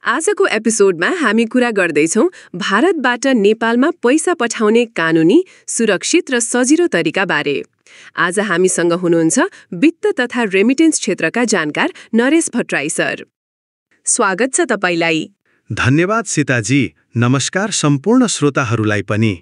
आजको एपिसोडमा हामी कुरा गर्दैछौँ भारतबाट नेपालमा पैसा पठाउने कानुनी, सुरक्षित र सजिलो तरिकाबारे। आज हामीसँग हुनुहुन्छ वित्त तथा रेमिटेन्स क्षेत्रका जानकार नरेश भट्टराई सर। स्वागत छ तपाईलाई। धन्यवाद सीताजी। नमस्कार सम्पूर्ण श्रोताहरूलाई पनि।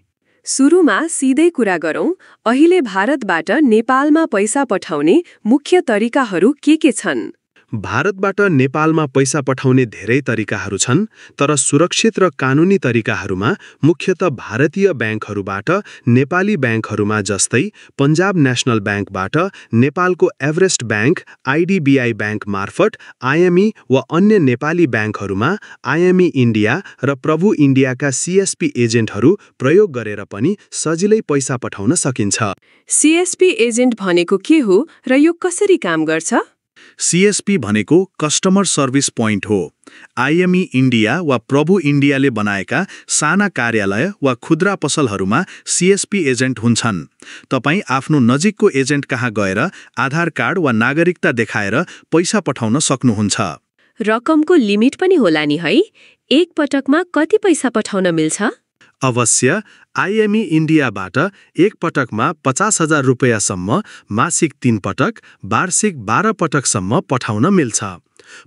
सुरुमा सिधै कुरा गरौँ, अहिले भारतबाट नेपालमा पैसा पठाउने मुख्य तरिकाहरू के छन्? भारतबाट नेपालमा पैसा पठाउने धेरै तरिकाहरू छन्, तर सुरक्षित र कानुनी तरिकाहरूमा मुख्यतः भारतीय ब्याङ्कहरूबाट नेपाली ब्याङ्कहरूमा जस्तै पञ्जाब नेशनल ब्याङ्कबाट नेपालको एभरेस्ट ब्याङ्क, आइडिबिआई ब्याङ्क मार्फत आइएमई वा अन्य नेपाली ब्याङ्कहरूमा आइएमई इन्डिया र प्रभु इन्डियाका सीएसपी एजेन्टहरू प्रयोग गरेर पनि सजिलै पैसा पठाउन सकिन्छ। सीएसपी एजेन्ट भनेको के हो र यो कसरी काम गर्छ? सीएसपी भनेको कस्टमर सर्भिस पोइन्ट हो। आइएमई इन्डिया वा प्रभु इन्डियाले बनाएका साना कार्यालय वा खुद्रा पसलहरूमा सीएसपी एजेन्ट हुन्छन्। तपाईँ आफ्नो नजिकको एजेन्ट कहाँ गएर आधार कार्ड वा नागरिकता देखाएर पैसा पठाउन सक्नुहुन्छ। रकमको लिमिट पनि होला नि है? एक पटकमा कति पैसा पठाउन मिल्छ? अवश्य। आइएमई इन्डियाबाट एक पटकमा 50,000 रुपैयाँसम्म, मासिक 3 पटक, वार्षिक 12 पटकसम्म पठाउन मिल्छ।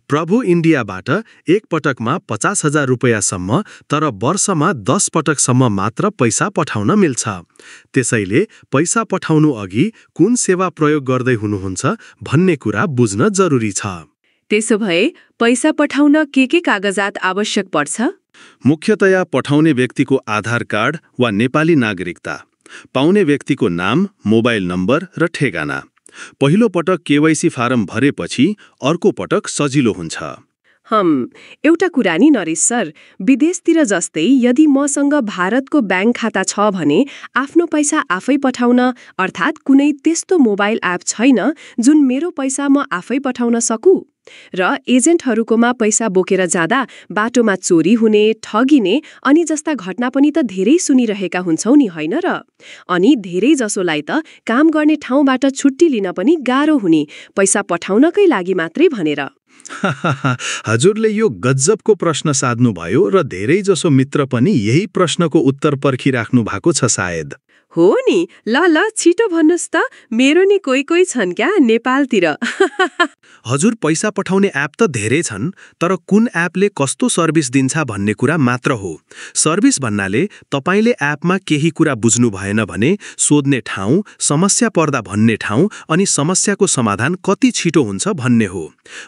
प्रभु इन्डियाबाट एक पटकमा 50,000 रुपैयाँसम्म, तर वर्षमा 10 पटकसम्म मात्र पैसा पठाउन मिल्छ। त्यसैले पैसा पठाउनु अघि कुन सेवा प्रयोग गर्दै हुनुहुन्छ भन्ने कुरा बुझ्न जरुरी छ। त्यसो भए पैसा पठाउन के कागजात आवश्यक पर्छ? मुख्यतया पठाउने व्यक्तिको आधार कार्ड वा नेपाली नागरिकता, पाउने व्यक्तिको नाम, मोबाइल नम्बर र ठेगाना। पहिलो पटक केवाइसी फारम भरेपछि अर्को पटक सजिलो हुन्छ। एउटा कुरा नि नरेश सर, विदेशतिर जस्तै यदि मसँग भारतको ब्याङ्क खाता छ भने आफ्नो पैसा आफै पठाउन, अर्थात् कुनै त्यस्तो मोबाइल एप छैन जुन मेरो पैसा म आफै पठाउन सकु, र एजेन्टहरूकोमा पैसा बोकेर जाँदा बाटोमा चोरी हुने, ठगिने अनि जस्ता घटना पनि त धेरै सुनिरहेका हुन्छौ नि, होइन र? अनि धेरै जसोलाई त काम गर्ने ठाउँबाट छुट्टी लिन पनि गाह्रो हुने, पैसा पठाउनकै लागि मात्रै भनेर। हजुरले यो गजबको प्रश्न साध्नुभयो र धेरै जसो मित्र पनि यही प्रश्नको उत्तर पर्खिराख्नु भएको छ सायद। हो नि, ल छिटो भन्नुस् त, मेरो नि कोही छन् क्या नेपालतिर। हजुर, पैसा पठाउने एप त धेरै छन्, तर कुन एपले कस्तो सर्भिस दिन्छ भन्ने कुरा मात्र हो। सर्भिस भन्नाले तपाईले एपमा केही कुरा बुझ्नु भएन भने सोध्ने ठाउँ, समस्या पर्दा भन्ने ठाउँ अनि समस्याको समाधान कति छिटो हुन्छ भन्ने हो।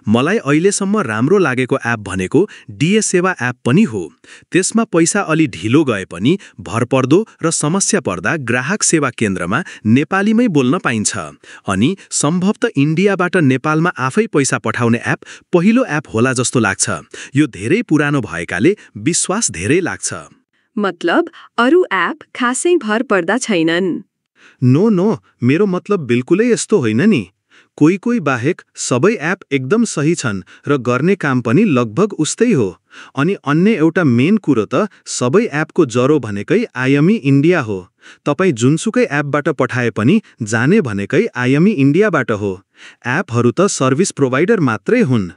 मलाई अहिलेसम्म राम्रो लागेको एप भनेको डीए सेवा एप पनि हो। त्यसमा पैसा अलि ढिलो गए पनि भरपर्दो र समस्या पर्दा ग्राहक सेवा केन्द्रमा नेपालीमै बोल्न पाइन्छ। अनि सम्भवतः इन्डियाबाट नेपालमा आफै पैसा पठाउने एप पहिलो एप होला जस्तो लाग्छ। यो धेरै पुरानो भएकाले विश्वास धेरै लाग्छ। मतलब अरू एप खासै भर पर्दा छैनन्? नो, मेरो मतलब बिल्कुलै यस्तो होइन नि। कोही बाहेक सबै एप एकदम सही छन् र गर्ने काम पनि लगभग उस्तै हो। अनि अन्य एउटा मेन कुरो त सबै एपको जरो भनेकै आइएमई इन्डिया हो। तपाईँ जुनसुकै एपबाट पठाए पनि जाने भनेकै आइएमई इन्डियाबाट हो। एपहरू त सर्भिस प्रोभाइडर मात्रै हुन्।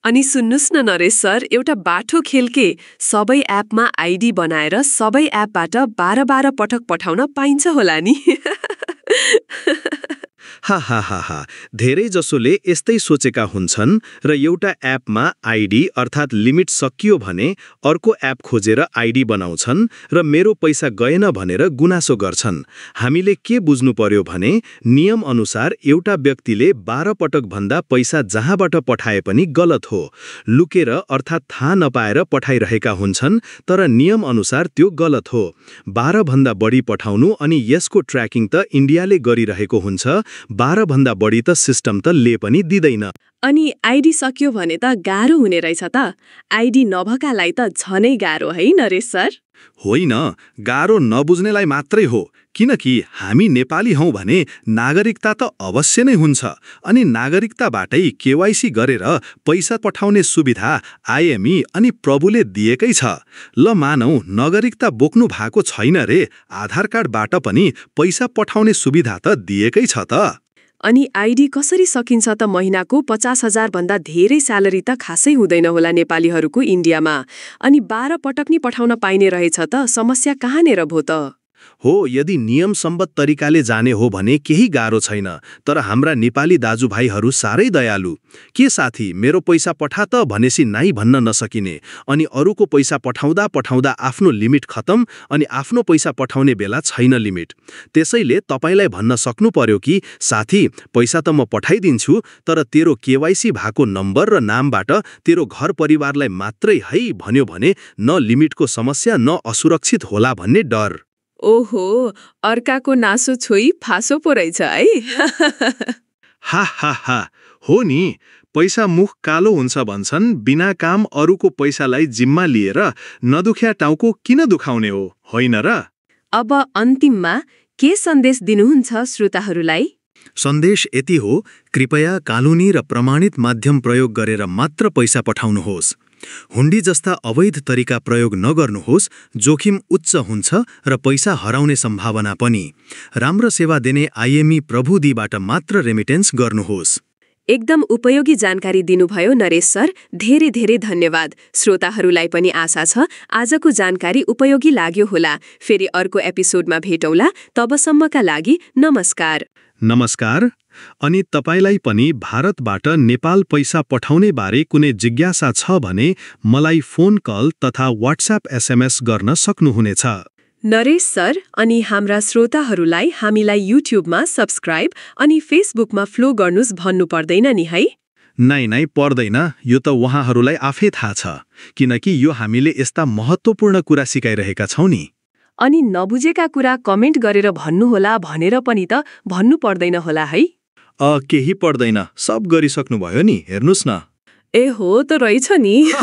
अनि सुन्नुस् न नरेश सर, एउटा बाठो खेल के, सबै एपमा आइडी बनाएर सबै एपबाट 12 पटक पठाउन पाइन्छ होला नि? हा, धेरै जसोले यस्तै सोचेका हुन्छन् र एउटा एपमा आइडी अर्थात् लिमिट सकियो भने अर्को एप खोजेर आइडी बनाउँछन् र मेरो पैसा गएन भनेर गुनासो गर्छन्। हामीले के बुझ्नु पर्यो भने नियम अनुसार एउटा व्यक्तिले 12 पटक भन्दा पैसा जहाँबाट पठाए पनि गलत हो। लुकेर अर्थात् थाहा नपाएर पठाइरहेका हुन्छन्, तर नियम अनुसार त्यो गलत हो। 12 भन्दा बढी पठाउनु अनि यसको ट्र्याकिङ त इन्डियाले गरिरहेको हुन्छ। 12 भन्दा बढी त सिस्टम त ले पनि दिँदैन। अनि आइडी सकियो भने त गाह्रो हुने रहेछ त। आइडी नभएकालाई त झनै गाह्रो है नरेश सर? होइन, गाह्रो नबुझ्नेलाई मात्रै हो। किनकि हामी नेपाली हौं भने नागरिकता त अवश्य नै हुन्छ। अनि नागरिकताबाटै केवाइसी गरेर पैसा पठाउने सुविधा आइएमई अनि प्रभुले दिएकै छ। ल मानौ नागरिकता बोक्नु भएको छैन रे, आधार कार्डबाट पनि पैसा पठाउने सुविधा त दिएकै छ त। अनि आइडी कसरी सकिन्छ त महिनाको 50,000 भन्दा धेरै स्यालेरी त खासै हुँदैन होला नेपालीहरूको इन्डियामा। अनि 12 पटक नि पठाउन पाइने रहेछ त समस्या कहाँनेर भो त? हो, यदि नियमसम्बद्ध तरिकाले जाने हो भने केही गाह्रो छैन। तर हाम्रा नेपाली दाजुभाइहरू साह्रै दयालु। के साथी मेरो पैसा पठा त भनेसी नाइ भन्न नसकिने, अनि अरूको पैसा पठाउँदा पठाउँदा आफ्नो लिमिट खतम, अनि आफ्नो पैसा पठाउने बेला छैन लिमिट। त्यसैले तपाईलाई भन्न सक्नु पर्यो कि साथी पैसा त म पठाइदिन्छु, तर तेरो केवाइसी भएको नम्बर र नामबाट तेरो घर परिवारलाई मात्रै है भन्यो भने न लिमिटको समस्या न असुरक्षित होला भन्ने डर। ओहो, अर्काको नासो छोई फासो पो रहेछ है। हा हा हा, हो नि। पैसा मुख कालो हुन्छ भन्छन्, बिना काम अरूको पैसालाई जिम्मा लिएर नदुख्या टाउको किन दुखाउने हो, होइन र? अब अन्तिममा के सन्देश दिनुहुन्छ श्रोताहरूलाई? सन्देश यति हो, कृपया कानुनी र प्रमाणित माध्यम प्रयोग गरेर मात्र पैसा पठाउनुहोस्। हुन्डी जस्ता अवैध तरिका प्रयोग नगर्नुहोस्, जोखिम उच्च हुन्छ र पैसा हराउने सम्भावना पनि। राम्रो सेवा दिने आइएमई प्रभुदीबाट मात्र रेमिटेन्स गर्नुहोस्। एकदम उपयोगी जानकारी दिनुभयो नरेश सर, धेरै धेरै धन्यवाद। श्रोताहरूलाई पनि आशा छ आजको जानकारी उपयोगी लाग्यो होला। फेरि अर्को एपिसोडमा भेटौँला, तबसम्मका लागि नमस्कार। नमस्कार। अनि तपाईलाई पनि भारतबाट नेपाल पैसा पठाउने बारे कुनै जिज्ञासा छ भने मलाई फोन कल तथा व्हाट्सएप एसएमएस गर्न सक्नुहुनेछ। नरेश सर अनि हाम्रा श्रोताहरूलाई हामीलाई युट्युबमा सब्स्क्राइब अनि फेसबुकमा फ्लो गर्नुस् भन्नु पर्दैन नि है? नै पर्दैन, यो त उहाँहरूलाई आफै थाहा छ, किनकि यो हामीले यस्ता महत्त्वपूर्ण कुरा सिकाइरहेका छौं नि। अनि नबुझेका कुरा कमेन्ट गरेर भन्नुहोला भनेर पनि त भन्नु पर्दैन होला है? केही पर्दैन, सब गरिसक्नुभयो नि, हेर्नुस् न। ए हो त रहेछ नि।